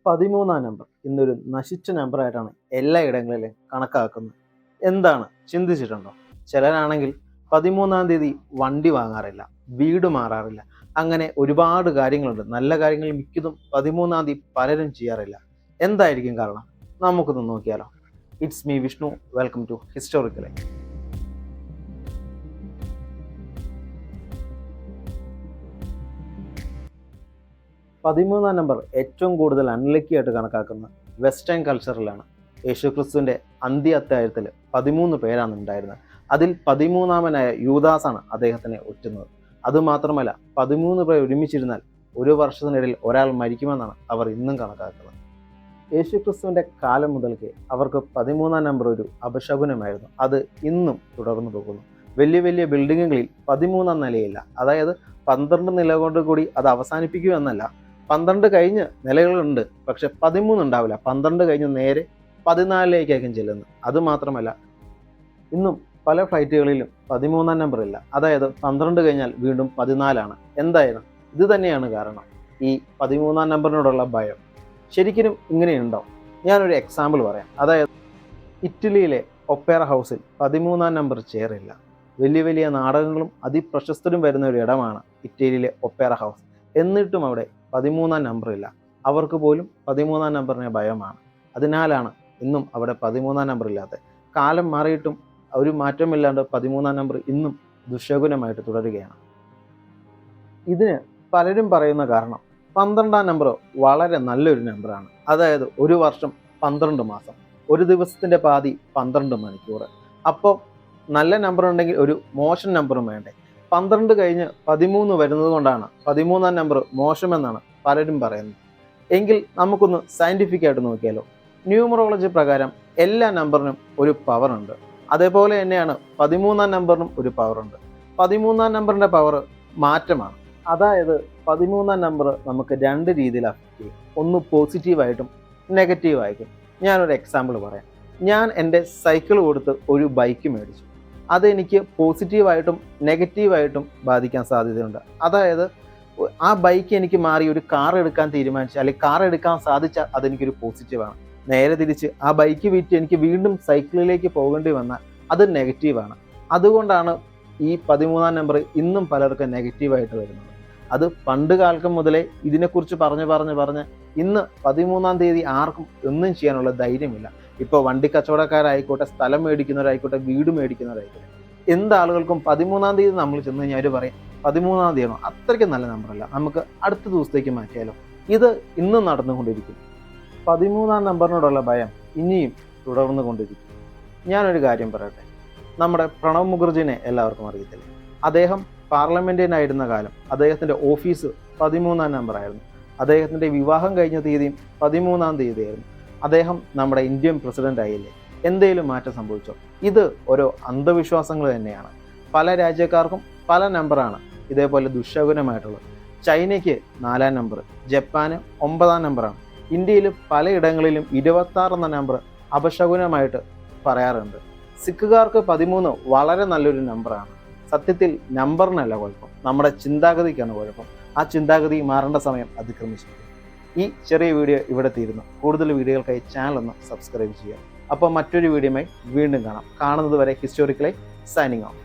13 number ഇന്നൊരു നശിച്ച നമ്പറായിട്ടാണ് എല്ലായിടങ്ങളിലും കണക്കാക്കുന്നത്. എന്താണ് ചിന്തിച്ചിട്ടുണ്ടോ? ചിലരാണെങ്കിൽ 13-ാം തീയതി വണ്ടി വാങ്ങാറില്ല, വീട് മാറാറില്ല, അങ്ങനെ ഒരുപാട് കാര്യങ്ങളുണ്ട്. നല്ല കാര്യങ്ങൾ മിക്കതും 13-ാം തീയതി പലരും ചെയ്യാറില്ല. എന്തായിരിക്കും കാരണം? നമുക്കൊന്ന് നോക്കിയാലോ. It's me Vishnu, welcome to Historically. 13-ാം നമ്പർ ഏറ്റവും കൂടുതൽ അൺലക്കി ആയിട്ട് കണക്കാക്കുന്ന വെസ്റ്റേൺ കൾച്ചറിലാണ്. യേശുക്രിസ്തുവിൻ്റെ അന്ത്യ അത്താഴത്തിൽ 13 പേരാണ് ഉണ്ടായിരുന്നത്. അതിൽ 13-ാമനായ യൂദാസാണ് അദ്ദേഹത്തിനെ ഒറ്റുന്നത്. അതുമാത്രമല്ല, 13 പേർ ഒരുമിച്ചിരുന്നാൽ ഒരു വർഷത്തിനിടയിൽ ഒരാൾ മരിക്കുമെന്നാണ് അവർ ഇന്നും കണക്കാക്കുന്നത്. യേശുക്രിസ്തുവിൻ്റെ കാലം മുതൽക്ക് അവർക്ക് 13-ാം നമ്പർ ഒരു അപശകുനമായിരുന്നു. അത് ഇന്നും തുടർന്നു പോകുന്നു. വലിയ വലിയ ബിൽഡിങ്ങുകളിൽ 13-ാം നിലയില്ല. അതായത് 12 നില കൊണ്ട് കൂടി അത് അവസാനിപ്പിക്കുമെന്നല്ല, 12 കഴിഞ്ഞ് നിലകളുണ്ട്, പക്ഷെ 13 ഉണ്ടാവില്ല. 12 കഴിഞ്ഞ് നേരെ 14ലേക്കായിരിക്കും ചെല്ലുന്നത്. അതുമാത്രമല്ല, ഇന്നും പല ഫ്ലൈറ്റുകളിലും 13-ാം നമ്പർ ഇല്ല. അതായത് 12 കഴിഞ്ഞാൽ വീണ്ടും 14ആണ്. എന്തായാലും ഇത് തന്നെയാണ് കാരണം, ഈ 13-ാം നമ്പറിനോടുള്ള ഭയം. ശരിക്കും ഇങ്ങനെയുണ്ടോ? ഞാനൊരു എക്സാമ്പിൾ പറയാം. അതായത് ഇറ്റലിയിലെ ഒപ്പേറ ഹൗസിൽ 13-ാം നമ്പർ ചെയറില്ല. വലിയ വലിയ നാടകങ്ങളും അതിപ്രശസ്തരും വരുന്ന ഒരു ഇടമാണ് ഇറ്റലിയിലെ ഒപ്പേറ ഹൗസ്. എന്നിട്ടും അവിടെ 13-ാം നമ്പർ ഇല്ല. അവർക്ക് പോലും 13-ാം നമ്പറിനെ ഭയമാണ്. അതിനാലാണ് ഇന്നും അവിടെ 13-ാം നമ്പർ ഇല്ലാത്തത്. കാലം മാറിയിട്ടും ഒരു മാറ്റമില്ലാണ്ട് 13-ാം നമ്പർ ഇന്നും ദുശകുനമായിട്ട് തുടരുകയാണ്. ഇതിന് പലരും പറയുന്ന കാരണം 12-ാം നമ്പർ വളരെ നല്ലൊരു നമ്പറാണ്. അതായത് ഒരു വർഷം 12 മാസം, ഒരു ദിവസത്തിൻ്റെ പാതി 12 മണിക്കൂർ. അപ്പോൾ നല്ല നമ്പർ ഉണ്ടെങ്കിൽ ഒരു മോശം നമ്പറും വേണ്ടേ? 12 കഴിഞ്ഞ് 13 വരുന്നത് കൊണ്ടാണ് 13-ാം നമ്പർ മോശമെന്നാണ് പലരും പറയുന്നത്. എങ്കിൽ നമുക്കൊന്ന് സയൻറ്റിഫിക് ആയിട്ട് നോക്കിയാലോ. ന്യൂമറോളജി പ്രകാരം എല്ലാ നമ്പറിനും ഒരു പവറുണ്ട്. അതേപോലെ തന്നെയാണ് 13-ാം നമ്പറിനും ഒരു പവറുണ്ട്. 13-ാം നമ്പറിൻ്റെ പവർ മാറ്റമാണ്. അതായത് 13-ാം നമ്പർ നമുക്ക് 2 രീതിയിൽ അഫക്റ്റ് ചെയ്യും. ഒന്ന് പോസിറ്റീവായിട്ടും നെഗറ്റീവായിട്ടും. ഞാനൊരു എക്സാമ്പിൾ പറയാം. ഞാൻ എൻ്റെ സൈക്കിൾ കൊടുത്ത് ഒരു ബൈക്ക് മേടിച്ചു. അതെനിക്ക് പോസിറ്റീവായിട്ടും നെഗറ്റീവായിട്ടും ബാധിക്കാൻ സാധ്യതയുണ്ട്. അതായത് ആ ബൈക്ക് എനിക്ക് മാറി ഒരു കാർ എടുക്കാൻ തീരുമാനിച്ചാൽ, അല്ലെങ്കിൽ കാർ എടുക്കാൻ സാധിച്ചാൽ അതെനിക്കൊരു പോസിറ്റീവാണ്. നേരെ തിരിച്ച് ആ ബൈക്ക് വിറ്റ് എനിക്ക് വീണ്ടും സൈക്കിളിലേക്ക് പോകേണ്ടി വന്നാൽ അത് നെഗറ്റീവാണ്. അതുകൊണ്ടാണ് ഈ 13-ാം നമ്പർ ഇന്നും പലർക്കും നെഗറ്റീവായിട്ട് വരുന്നത്. അത് പണ്ട് കാലം മുതലേ ഇതിനെക്കുറിച്ച് പറഞ്ഞ് ഇന്ന് 13-ാം തീയതി ആർക്കും ഒന്നും ചെയ്യാനുള്ള ധൈര്യമില്ല. ഇപ്പോൾ വണ്ടി കച്ചവടക്കാരായിക്കോട്ടെ, സ്ഥലം മേടിക്കുന്നവരായിക്കോട്ടെ, വീട് മേടിക്കുന്നവരായിക്കോട്ടെ, എന്താളുകൾക്കും 13-ാം തീയതി നമ്മൾ ചെന്ന് കഴിഞ്ഞാൽ അവർ പറയും 13-ാം തീയതി അത്രയ്ക്ക് നല്ല നമ്പറല്ല, നമുക്ക് അടുത്ത ദിവസത്തേക്ക് മാറ്റിയാലോ. ഇത് ഇന്നും നടന്നുകൊണ്ടിരിക്കും. 13-ാം നമ്പറിനോടുള്ള ഭയം ഇനിയും തുടർന്നു കൊണ്ടിരിക്കും. ഞാനൊരു കാര്യം പറയട്ടെ. നമ്മുടെ പ്രണബ് മുഖർജിനെ എല്ലാവർക്കും അറിയത്തില്ലേ? അദ്ദേഹം പാർലമെൻറ്റേറിയനായിരുന്ന കാലം അദ്ദേഹത്തിൻ്റെ ഓഫീസ് 13-ാം നമ്പറായിരുന്നു. അദ്ദേഹത്തിൻ്റെ വിവാഹം കഴിഞ്ഞ തീയതിയും 13-ാം തീയതിയായിരുന്നു. അദ്ദേഹം നമ്മുടെ ഇന്ത്യൻ പ്രസിഡന്റ് ആയില്ലേ? എന്തെങ്കിലും മാറ്റം സംഭവിച്ചോ? ഇത് ഓരോ അന്ധവിശ്വാസങ്ങൾ തന്നെയാണ്. പല രാജ്യക്കാർക്കും പല നമ്പറാണ് ഇതേപോലെ ദുശകുനമായിട്ടുള്ളത്. ചൈനയ്ക്ക് 4-ാം നമ്പർ, ജപ്പാന് 9-ാം നമ്പറാണ്. ഇന്ത്യയിൽ പലയിടങ്ങളിലും 26 എന്ന നമ്പർ അപശകുനമായിട്ട് പറയാറുണ്ട്. സിഖുകാർക്ക് 13 വളരെ നല്ലൊരു നമ്പറാണ്. സത്യത്തിൽ നമ്പറിനല്ല കുഴപ്പം, നമ്മുടെ ചിന്താഗതിക്കാണ് കുഴപ്പം. ആ ചിന്താഗതി മാറേണ്ട സമയം അതിക്രമിച്ചിരിക്കുന്നു. ഈ ചെറിയ വീഡിയോ ഇവിടെ തീരുന്നു. കൂടുതൽ വീഡിയോകൾക്കായി ചാനൽ ഒന്ന് സബ്സ്ക്രൈബ് ചെയ്യുക. അപ്പോൾ മറ്റൊരു വീഡിയോയുമായി വീണ്ടും കാണാം. കാണുന്നത് വരെ ഹിസ്റ്റോറിക്കലി സൈനിങ് ഓഫ്.